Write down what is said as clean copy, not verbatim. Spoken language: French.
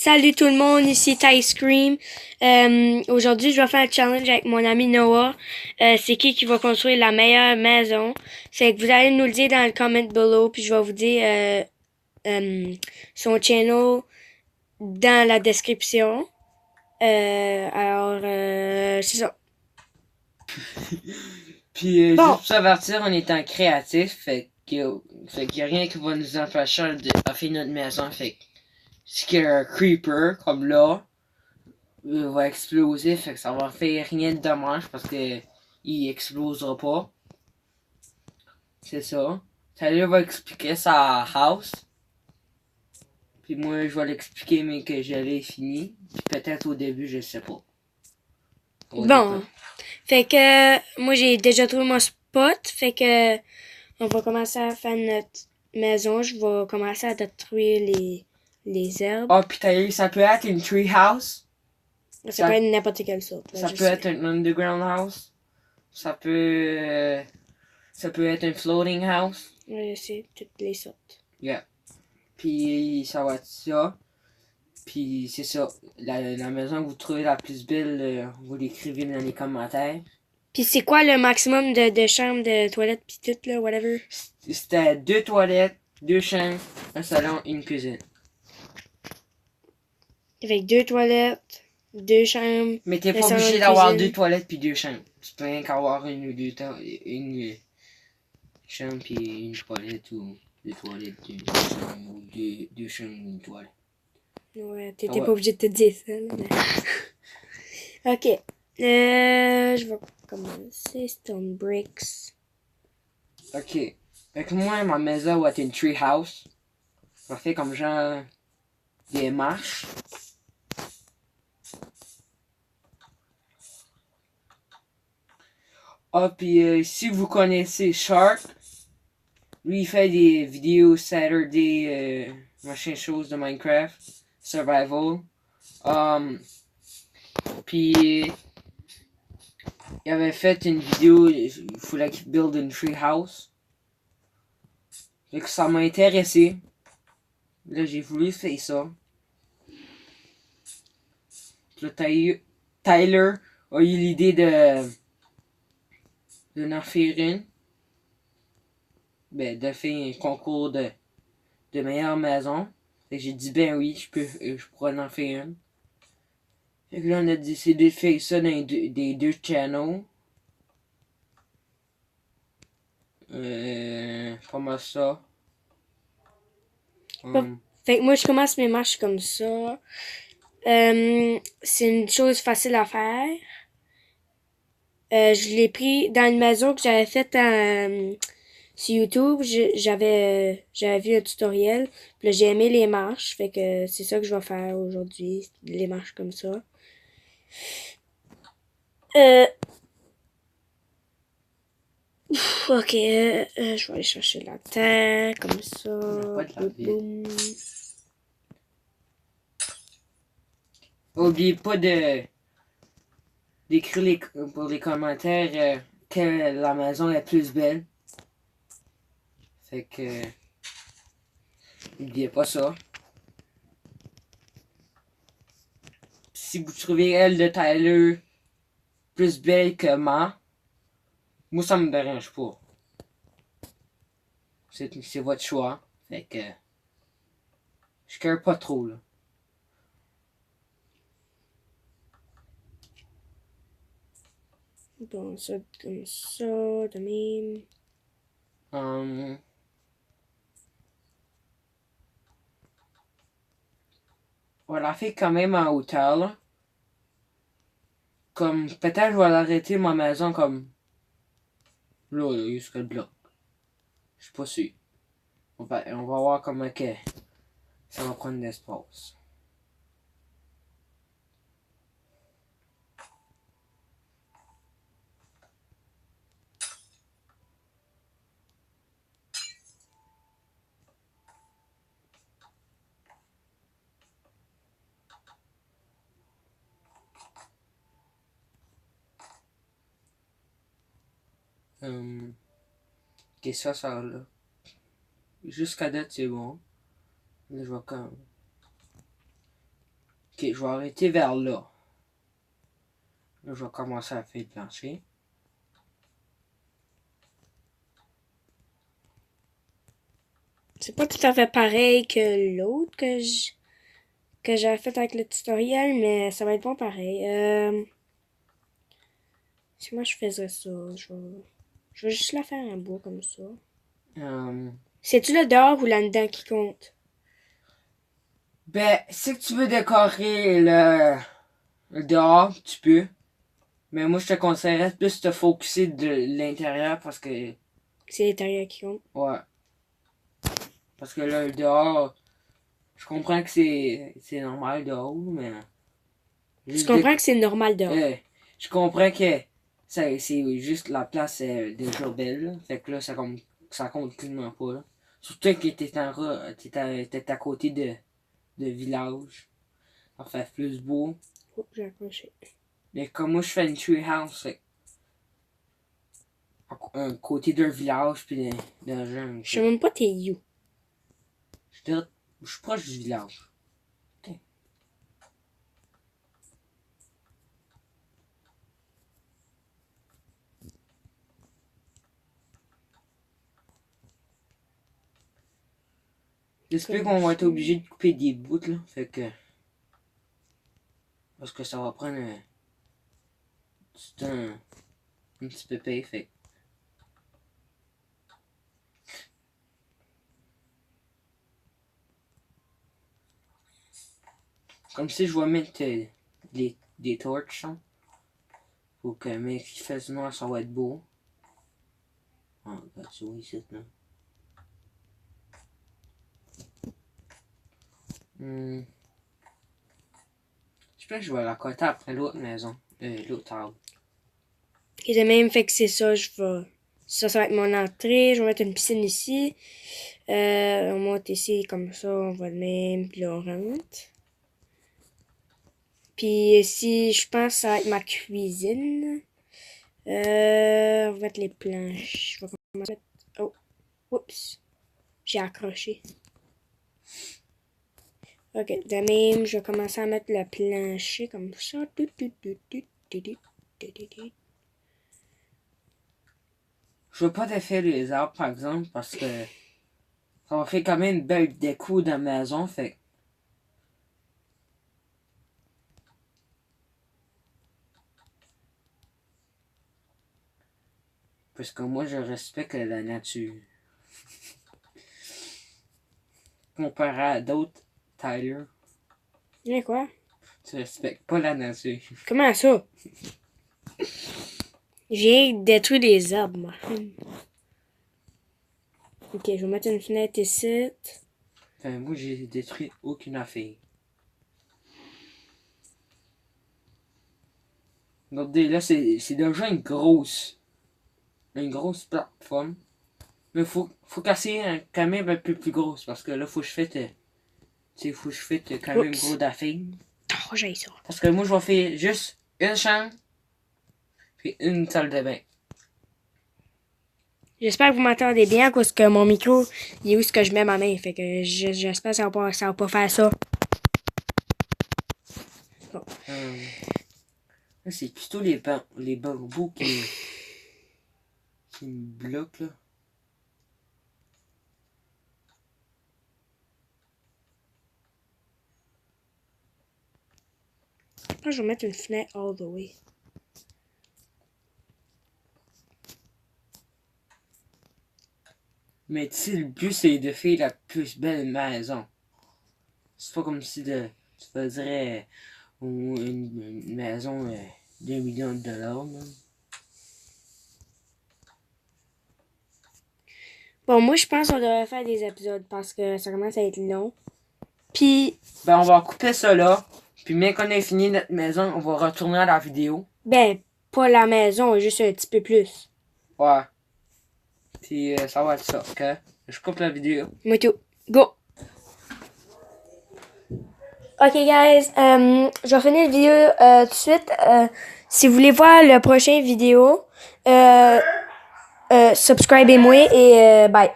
Salut tout le monde, ici Ty Scream. Aujourd'hui, je vais faire un challenge avec mon ami Noah. C'est qui va construire la meilleure maison. C'est que vous allez nous le dire dans le comment below, puis je vais vous dire son channel dans la description. C'est ça. Puis Bon, juste pour s'avertir, on est en créatif, fait qu'il y a rien qui va nous empêcher de faire notre maison. Fait que si qu'il y a un creeper, comme là, va exploser, fait que ça va faire rien de dommage parce que il explosera pas. C'est ça. Tyler va expliquer sa house. Puis moi, je vais l'expliquer, mais que je l'ai fini. Puis peut-être au début, je sais pas. bon. Fait que moi j'ai déjà trouvé mon spot. Fait que on va commencer à faire notre maison. Je vais commencer à détruire les herbes. Ah, puis Tyler, ça peut être une tree house. Ça peut être n'importe quelle sorte. Ça peut être un underground house. Ça peut être un floating house. Oui, je sais, toutes les sortes. Yeah. Puis ça va être ça. Puis c'est ça. La maison que vous trouvez la plus belle, vous l'écrivez dans les commentaires. Puis c'est quoi le maximum de chambres, de toilettes, pis tout, là, whatever? C'était 2 toilettes, 2 chambres, un salon, une cuisine. Avec 2 toilettes, 2 chambres. Mais t'es un pas salon, obligé une d'avoir cuisine. 2 toilettes puis 2 chambres. Tu peux rien qu'avoir une chambre puis une toilette ou 2 toilettes, 2 chambres ou 2 chambres ou une toilette. Ouais, t'étais Ah ouais. pas obligé de te dire ça, là, mais... Ok. Je vais commencer. Stone bricks. Ok. Fait que moi, ma maison va être une tree house. Je vais faire comme genre des marches. Ah, puis si vous connaissez Shark, lui il fait des vidéos Saturday, machin chose de Minecraft, Survival. Puis il avait fait une vidéo, il fallait qu'il build une tree house. Fait que ça m'a intéressé. Là, j'ai voulu faire ça. Puis là, Tyler a eu l'idée de en faire une. Ben, de faire un concours de meilleure maison. Fait que j'ai dit, ben oui, je pourrais en faire une. Fait que là, on a décidé de faire ça dans des deux channels. Pas mal ça. Fait que moi, je commence mes marches comme ça. C'est une chose facile à faire. Je l'ai pris dans une maison que j'avais faite sur YouTube. J'avais vu un tutoriel. Puis là, j'ai aimé les marches. Fait que c'est ça que je vais faire aujourd'hui. Les marches comme ça. Ok, je vais aller chercher la terre comme ça. Boum. Oubliez pas d'écrire pour les commentaires quelle la maison est plus belle. Fait que n'oubliez pas ça. Si vous trouvez elle de Tyler plus belle que moi ça me dérange pas. C'est votre choix. Fait que je care pas trop là. Bon, ça comme ça, de même. On la fait quand même en hauteur là. Comme peut-être je vais l'arrêter ma maison comme là, jusqu'à le bloc. Je suis pas sûr. On va voir comment que ça va prendre d'espace. Ok, ça là. Jusqu'à date, c'est bon. Là, je vais quand même. Ok, je vais arrêter vers là. Là, je vais commencer à faire le plancher. C'est pas tout à fait pareil que l'autre que j'avais fait avec le tutoriel, mais ça va être bon pareil. Si moi je faisais ça, je vais juste la faire en bois comme ça. C'est-tu le dehors ou là dedans qui compte? Ben, si tu veux décorer le dehors, tu peux. Mais moi, je te conseillerais plus de te focuser de l'intérieur parce que... C'est l'intérieur qui compte. Ouais. Parce que là, le dehors, je comprends que c'est normal dehors, mais... Tu comprends que c'est normal dehors? Je comprends que c'est juste la place est déjà belle, là. Fait que là, ça compte tellement pas, là. Surtout que t'es à côté de village. Ça fait plus beau. Oh, j'ai accroché. Mais comme moi, je fais une treehouse, fait un côté d'un village puis d'un jungle. Je sais même pas t'es you. Je suis proche du village. Okay. J'espère qu'on va être obligé de couper des bouts, là. Fait que... Parce que ça va prendre un petit peu pay, fait. Comme si je vais mettre des torches, hein. Pour que mais qu'il fasse noir, ça va être beau. Ah, regarde, c'est où ici, là. Je pense que je vais la coter après l'autre maison. L'autre arbre. Et de même, fait que c'est ça, ça va être mon entrée. Je vais mettre une piscine ici. On monte ici comme ça, on va de même, puis là on rentre. Puis ici, je pense que ça va être ma cuisine. On va mettre les planches. Je vais commencer à mettre... Oh, oups. J'ai accroché. Ok, de même, je vais commencer à mettre le plancher comme ça. Je veux pas défaire les arbres, par exemple, parce que ça va faire quand même une belle déco dans la maison, fait. Parce que moi, je respecte la nature. Comparé à d'autres, Tyler, Mais quoi? tu respectes pas la nature. Comment ça? J'ai détruit les arbres, moi. Ok, je vais mettre une fenêtre ici. Enfin, moi, j'ai détruit aucune affaire. Regardez, là, c'est déjà une grosse plateforme. Mais faut casser quand même un peu plus grosse, parce que là, faut que je fasse, faut que je fasse quand même gros d'affaires. Oh, j'ai ça. Parce que moi, je vais faire juste une chambre, puis une salle de bain. J'espère que vous m'entendez bien, parce que mon micro, il est où ce que je mets ma main. Fait que j'espère que ça va pas faire ça. Bon. Là, c'est plutôt les bambous qui me bloquent, là. Moi, je vais mettre une fenêtre all the way. Mais tu sais, le but, c'est de faire la plus belle maison. C'est pas comme si tu faisais une maison 2 millions de dollars, là. Bon, moi, je pense qu'on devrait faire des épisodes parce que ça commence à être long. Puis... Ben, on va couper ça là. Puis, mais qu'on ait fini notre maison, on va retourner à la vidéo. Ben, pas la maison, juste un petit peu plus. Ouais. Puis, ça va être ça, ok? Je coupe la vidéo. Moi tout. Go! Ok, guys. Je vais finir la vidéo tout de suite. Si vous voulez voir la prochaine vidéo, subscribez-moi et bye.